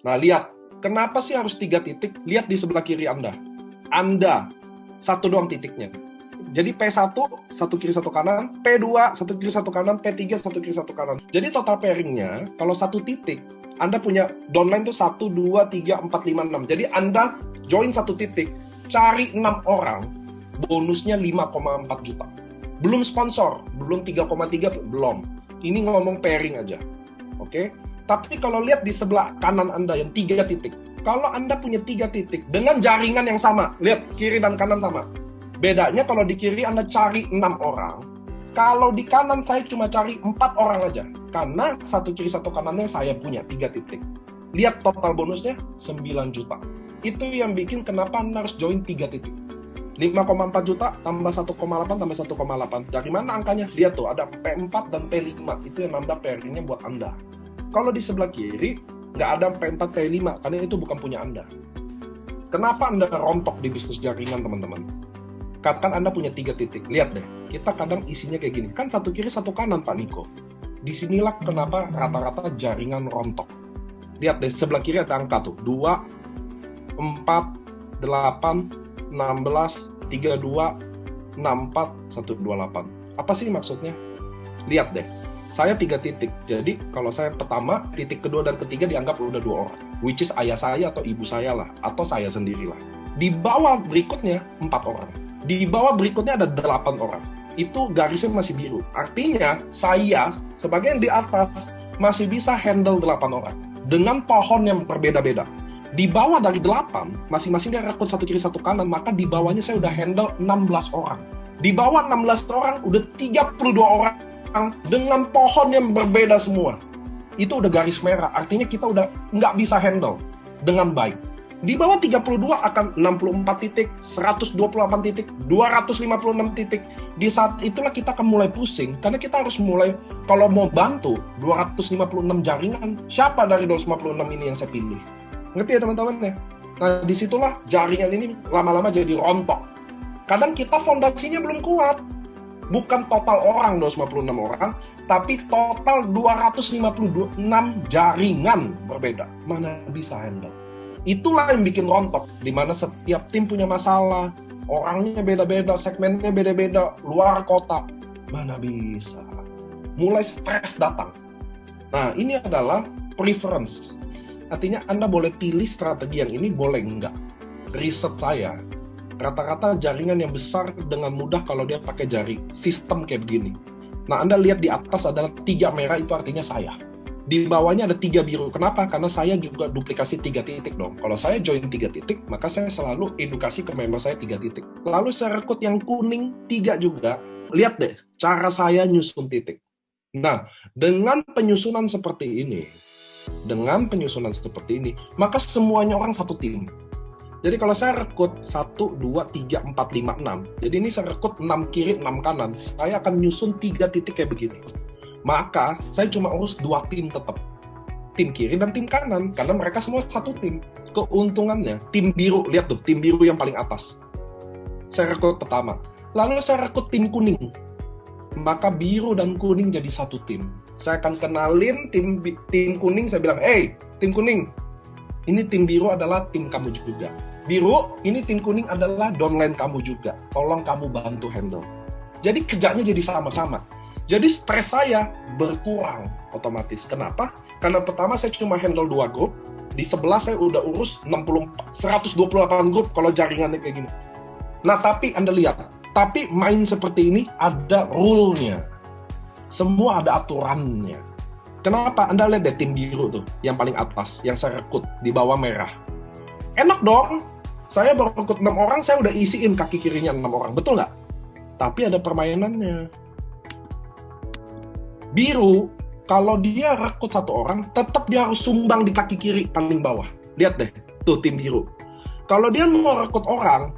Nah, lihat. Kenapa sih harus 3 titik? Lihat di sebelah kiri Anda. Anda, satu doang titiknya. Jadi P1, satu kiri satu kanan. P2, satu kiri satu kanan. P3, satu kiri satu kanan. Jadi total pairingnya, kalau satu titik, Anda punya downline tuh 1, 2, 3, 4, 5, 6. Jadi Anda join satu titik, cari 6 orang, bonusnya 5,4 juta. Belum sponsor, belum 3,3, belum. Ini ngomong pairing aja. Oke? Tapi kalau lihat di sebelah kanan Anda yang 3 titik, kalau Anda punya 3 titik dengan jaringan yang sama, lihat kiri dan kanan sama. Bedanya kalau di kiri Anda cari 6 orang, kalau di kanan saya cuma cari 4 orang aja. Karena satu kiri satu kanannya saya punya 3 titik. Lihat total bonusnya 9 juta. Itu yang bikin kenapa Anda harus join 3 titik. 5,4 juta tambah 1,8 tambah 1,8. Dari mana angkanya? Lihat tuh, ada P4 dan P5. Itu yang nambah pairingnya buat Anda. Kalau di sebelah kiri, nggak ada P4, P5, karena itu bukan punya Anda. Kenapa Anda rontok di bisnis jaringan, teman-teman? Katakan Anda punya 3 titik. Lihat deh, kita kadang isinya kayak gini. Kan satu kiri, satu kanan, Pak Niko. Disinilah kenapa rata-rata jaringan rontok. Lihat deh, sebelah kiri ada angka tuh. 2, 4, 8, 16, 32, 64, 128. Apa sih maksudnya? Lihat deh. Saya 3 titik, jadi kalau saya pertama, titik kedua dan ketiga dianggap udah 2 orang. Which is ayah saya atau ibu saya lah, atau saya sendirilah. Di bawah berikutnya 4 orang. Di bawah berikutnya ada 8 orang. Itu garisnya masih biru. Artinya, saya sebagai yang di atas masih bisa handle 8 orang. Dengan pohon yang berbeda-beda. Di bawah dari 8, masing-masing dia rekrut satu kiri satu kanan, maka di bawahnya saya udah handle 16 orang. Di bawah 16 orang, udah 32 orang. Dengan pohon yang berbeda semua. Itu udah garis merah, artinya kita udah nggak bisa handle dengan baik. Di bawah 32 akan 64 titik, 128 titik, 256 titik. Di saat itulah kita akan mulai pusing, karena kita harus mulai, kalau mau bantu 256 jaringan, siapa dari 256 ini yang saya pilih? Ngerti ya teman-teman ya? Nah disitulah jaringan ini lama-lama jadi rontok. Kadang kita fondasinya belum kuat. Bukan total orang 256 orang, tapi total 256 jaringan berbeda. Mana bisa handle? Itulah yang bikin rontok, di mana setiap tim punya masalah, orangnya beda-beda, segmennya beda-beda, luar kota. Mana bisa? Mulai stres datang. Nah, ini adalah preference. Artinya Anda boleh pilih strategi yang ini, boleh enggak. Riset saya, rata-rata jaringan yang besar dengan mudah kalau dia pakai jari sistem kayak begini. Nah, Anda lihat di atas adalah 3 merah, itu artinya saya. Di bawahnya ada 3 biru. Kenapa? Karena saya juga duplikasi 3 titik dong. Kalau saya join 3 titik, maka saya selalu edukasi ke member saya 3 titik. Lalu saya rekrut yang kuning 3 juga. Lihat deh, cara saya nyusun titik. Nah, dengan penyusunan seperti ini, maka semuanya orang satu tim. Jadi kalau saya rekrut 1, 2, 3, 4, 5, 6. Jadi ini saya rekrut 6 kiri, 6 kanan. Saya akan nyusun 3 titik kayak begini. Maka saya cuma urus 2 tim tetap. Tim kiri dan tim kanan. Karena mereka semua satu tim. Keuntungannya, tim biru. Lihat tuh, tim biru yang paling atas. Saya rekrut pertama. Lalu saya rekrut tim kuning. Maka biru dan kuning jadi satu tim. Saya akan kenalin tim kuning. Saya bilang, hey, tim kuning. Ini tim biru adalah tim kamu juga. Biru, ini tim kuning adalah downline kamu juga. Tolong kamu bantu handle. Jadi kerjanya jadi sama-sama. Jadi stres saya berkurang otomatis. Kenapa? Karena pertama saya cuma handle 2 grup. Di sebelah saya udah urus 128 grup kalau jaringannya kayak gini. Nah tapi Anda lihat, tapi main seperti ini ada rule-nya. Semua ada aturannya. Kenapa? Anda lihat deh tim biru tuh, yang paling atas, yang saya rekrut di bawah merah. Enak dong. Saya baru rekrut 6 orang, saya udah isiin kaki kirinya 6 orang. Betul nggak? Tapi ada permainannya. Biru, kalau dia rekrut 1 orang, tetap dia harus sumbang di kaki kiri paling bawah. Lihat deh, tuh tim biru. Kalau dia mau rekrut orang,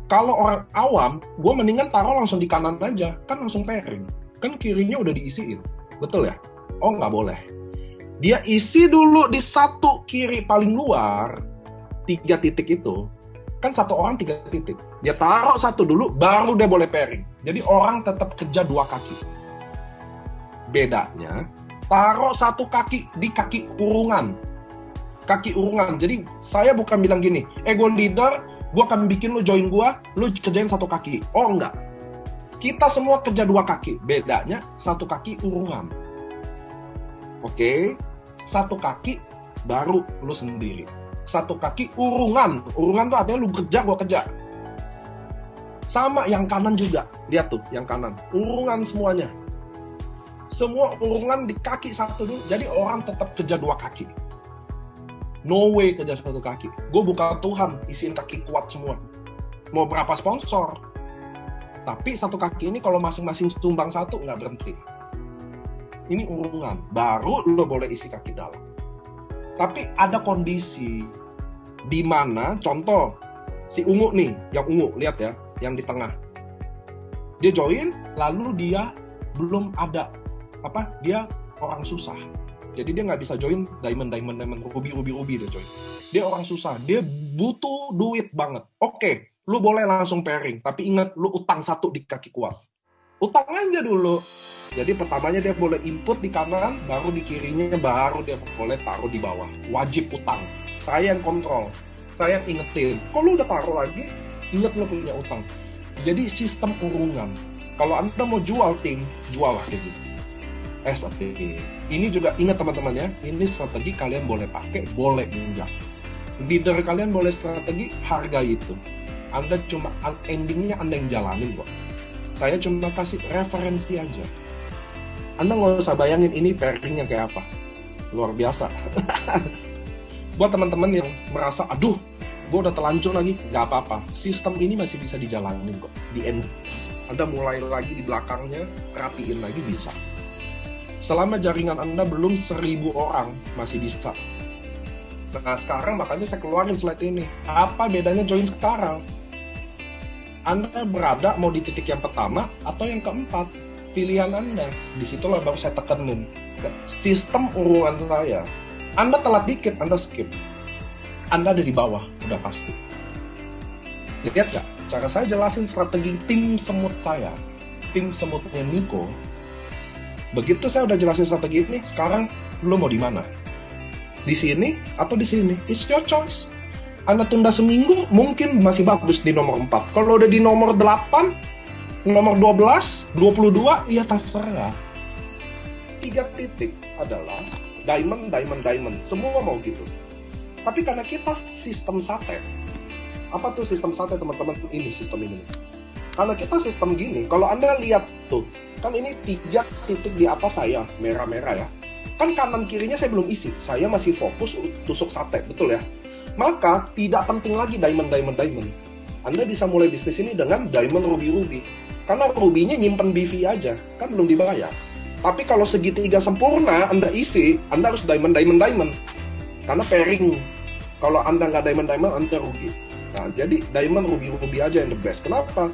kalau orang awam, gue mendingan taruh langsung di kanan aja. Kan langsung pairing. Kan kirinya udah diisiin. Betul ya? Oh, nggak boleh. Dia isi dulu di 1 kiri paling luar, 3 titik itu. Kan 1 orang 3 titik. Dia taruh 1 dulu, baru dia boleh pairing. Jadi orang tetap kerja 2 kaki. Bedanya, taruh 1 kaki di kaki kurungan. kaki urungan. Jadi saya bukan bilang gini, ego leader, gue akan bikin lu join gue, lu kerjain satu kaki. Oh enggak, kita semua kerja dua kaki. Bedanya satu kaki urungan. Oke, satu kaki baru lu sendiri. Satu kaki urungan. Urungan tuh artinya lu kerja, gue kerja. Sama yang kanan juga. Lihat tuh, yang kanan. Urungan semuanya. Semua urungan di kaki satu dulu. Jadi orang tetap kerja dua kaki. No way kerja satu kaki. Gue bukan Tuhan, isiin kaki kuat semua. Mau berapa sponsor? Tapi satu kaki ini kalau masing-masing sumbang satu, nggak berhenti. Ini urungan. Baru lo boleh isi kaki dalam. Tapi ada kondisi di mana, contoh, si ungu nih, yang ungu, lihat ya, yang di tengah. Dia join, lalu dia belum ada dia orang susah. Jadi dia nggak bisa join diamond, ruby dia join. Dia orang susah, dia butuh duit banget. Oke, lu boleh langsung pairing, tapi ingat lu utang satu di kaki kuat. Utang aja dulu. Jadi pertamanya dia boleh input di kanan, baru di kirinya baru dia boleh taruh di bawah. Wajib utang. Saya yang kontrol, saya yang ingetin. Kalau lu udah taruh lagi, ingat lu punya utang. Jadi sistem urungan. Kalau Anda mau jual tim, jual lah kayak gitu. SAP. Ini juga ingat teman-teman ya, ini strategi kalian boleh pakai, boleh enggak. Leader kalian boleh strategi, harga itu. Anda cuma endingnya Anda yang jalanin kok. Saya cuma kasih referensi aja. Anda nggak usah bayangin ini pairingnya kayak apa. Luar biasa. Buat teman-teman yang merasa, aduh, gue udah telanjur lagi, nggak apa-apa. Sistem ini masih bisa dijalanin kok. Di end, Anda mulai lagi di belakangnya, rapiin lagi bisa. Selama jaringan Anda belum 1000 orang, masih bisa. Nah sekarang makanya saya keluarin slide ini. Apa bedanya join sekarang? Anda berada mau di titik yang pertama atau yang keempat? Pilihan Anda. Disitulah baru saya tekenin. Sistem urungan saya. Anda telat dikit, Anda skip. Anda ada di bawah, udah pasti. Lihat gak? Cara saya jelasin strategi tim semut saya. Tim semutnya Nico. Begitu saya udah jelasin strategi ini, sekarang lo mau di mana? Di sini atau di sini? It's your choice. Anda tunda seminggu, mungkin masih bagus di nomor 4. Kalau udah di nomor 8, nomor 12, 22, ya terserah. 3 titik adalah diamond. Semua mau gitu. Tapi karena kita sistem sate, apa tuh sistem sate teman-teman? Ini sistem ini. Kalau kita sistem gini, kalau Anda lihat tuh, kan ini 3 titik di atas saya, merah-merah ya. Kan kanan kirinya saya belum isi, saya masih fokus tusuk sate, betul ya? Maka tidak penting lagi diamond. Anda bisa mulai bisnis ini dengan diamond, ruby. Karena rubinya nyimpen BV aja, kan belum dibayar. Tapi kalau segitiga sempurna Anda isi, Anda harus diamond. Karena pairing. Kalau Anda nggak diamond, Anda rugi. Nah, jadi diamond, ruby aja yang the best. Kenapa?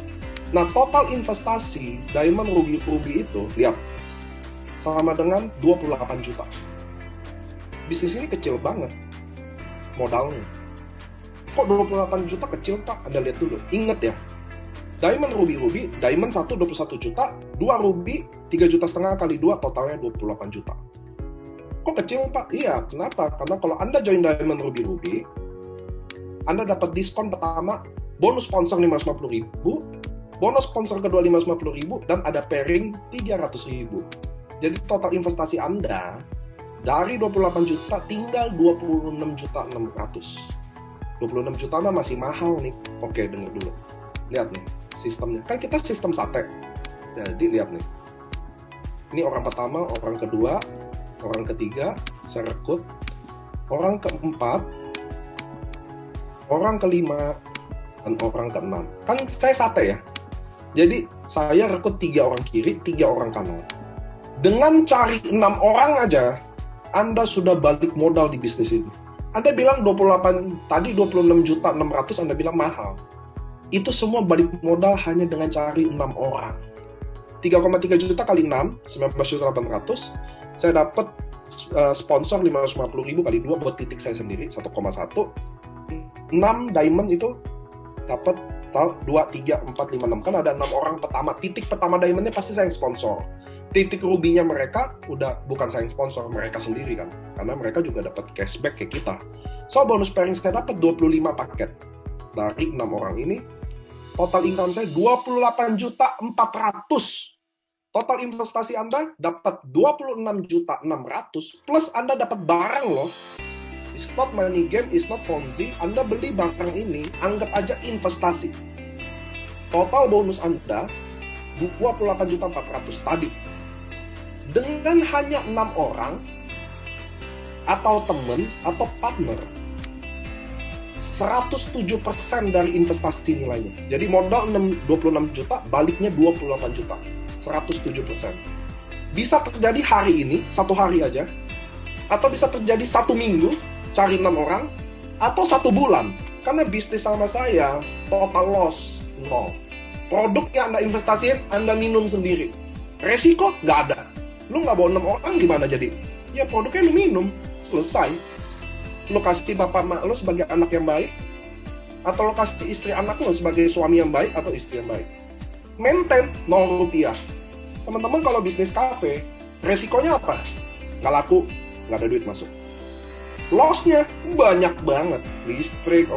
Nah, total investasi diamond, ruby itu, lihat, sama dengan 28 juta. Bisnis ini kecil banget modalnya. Kok 28 juta kecil, Pak? Anda lihat dulu. Ingat ya, diamond, ruby, diamond 1 21 juta, 2 ruby 3,5 juta kali 2 totalnya 28 juta. Kok kecil, Pak? Iya, kenapa? Karena kalau Anda join diamond, ruby, Anda dapat diskon pertama, bonus sponsor 550.000, bonus sponsor kedua 550.000, dan ada pairing 300.000. Jadi total investasi Anda dari 28 juta tinggal 26.600. 26 juta mah masih mahal nih. Oke, dengar dulu. Lihat nih sistemnya. Kan kita sistem sate. Jadi lihat nih. Ini orang pertama, orang kedua, orang ketiga, saya rekrut. Orang keempat, orang kelima, dan orang keenam. Kan saya sate ya. Jadi saya rekrut 3 orang kiri, 3 orang kanan. Dengan cari 6 orang aja, Anda sudah balik modal di bisnis ini. Anda bilang 28, tadi 26.600.000 Anda bilang mahal. Itu semua balik modal hanya dengan cari 6 orang. 3,3 juta kali 6, 19.800.000. Saya dapat sponsor 550.000 kali 2 buat titik saya sendiri, 1,1. 6 diamond itu dapat 2, 3, 4, 5, 6. Kan ada 6 orang pertama. Titik pertama diamondnya pasti saya yang sponsor. Titik rubinya mereka udah bukan saya yang sponsor, mereka sendiri kan. Karena mereka juga dapat cashback ke kita. So, bonus pairing saya dapat 25 paket. Dari 6 orang ini, total income saya 28.400.000. Total investasi Anda dapat 26.600.000 plus Anda dapat barang loh. It's not money game, it's not Ponzi. Anda beli barang ini, anggap aja investasi. Total bonus Anda 28.400.000 tadi. Dengan hanya 6 orang atau teman atau partner, 107% dari investasi nilainya. Jadi modal 26 juta, baliknya 28 juta. 107%. Bisa terjadi hari ini, 1 hari aja. Atau bisa terjadi 1 minggu, cari 6 orang. Atau 1 bulan. Karena bisnis sama saya, total loss, 0. Produk yang Anda investasiin, Anda minum sendiri. Resiko, nggak ada. Lu nggak bawa 6 orang, gimana jadi? Ya produknya lu minum, selesai. Lo kasih bapak mak lo sebagai anak yang baik, atau lo kasih istri anak lo sebagai suami yang baik atau istri yang baik. Maintain 0 rupiah. Teman-teman kalau bisnis kafe, resikonya apa? Nggak laku, nggak ada duit masuk. Loss-nya banyak banget. Listrik,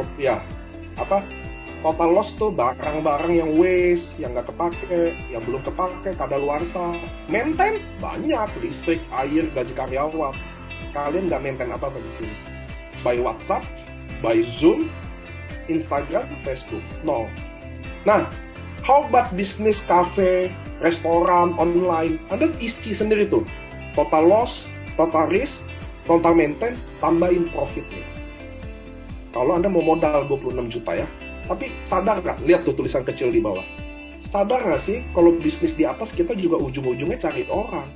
total loss tuh barang-barang yang waste, yang nggak kepake, yang belum kepake, kadaluarsa. Maintain banyak, listrik, air, gaji karyawan. Kalian nggak maintain apa-apa di sini. By WhatsApp, by Zoom, Instagram, Facebook, no. Nah, how about bisnis cafe, restoran, online? Anda isi sendiri tuh. Total loss, total risk, total maintain, tambahin profitnya. Kalau Anda mau modal 26 juta ya, tapi sadar nggak? Lihat tuh tulisan kecil di bawah. Sadar nggak sih, kalau bisnis di atas kita juga ujung-ujungnya cari orang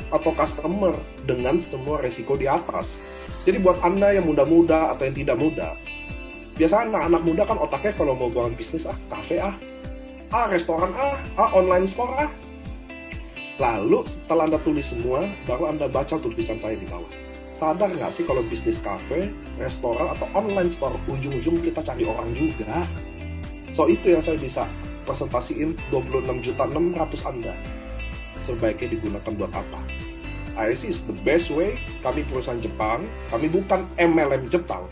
atau customer dengan semua resiko di atas. Jadi buat Anda yang muda-muda atau yang tidak muda, biasanya anak-anak muda kan otaknya kalau mau bangun bisnis, kafe restoran online store Lalu setelah Anda tulis semua, baru Anda baca tulisan saya di bawah. Sadar nggak sih kalau bisnis kafe, restoran, atau online store, ujung-ujung kita cari orang juga. So itu yang saya bisa presentasiin 26.600.000 Anda. Sebaiknya digunakan buat apa? ISC is the best way. Kami perusahaan Jepang, kami bukan MLM Jepang.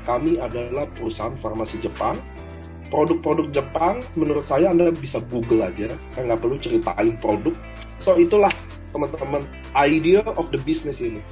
Kami adalah perusahaan farmasi Jepang. Produk-produk Jepang, menurut saya Anda bisa Google aja. Saya nggak perlu ceritain produk. So itulah teman-teman idea of the business ini.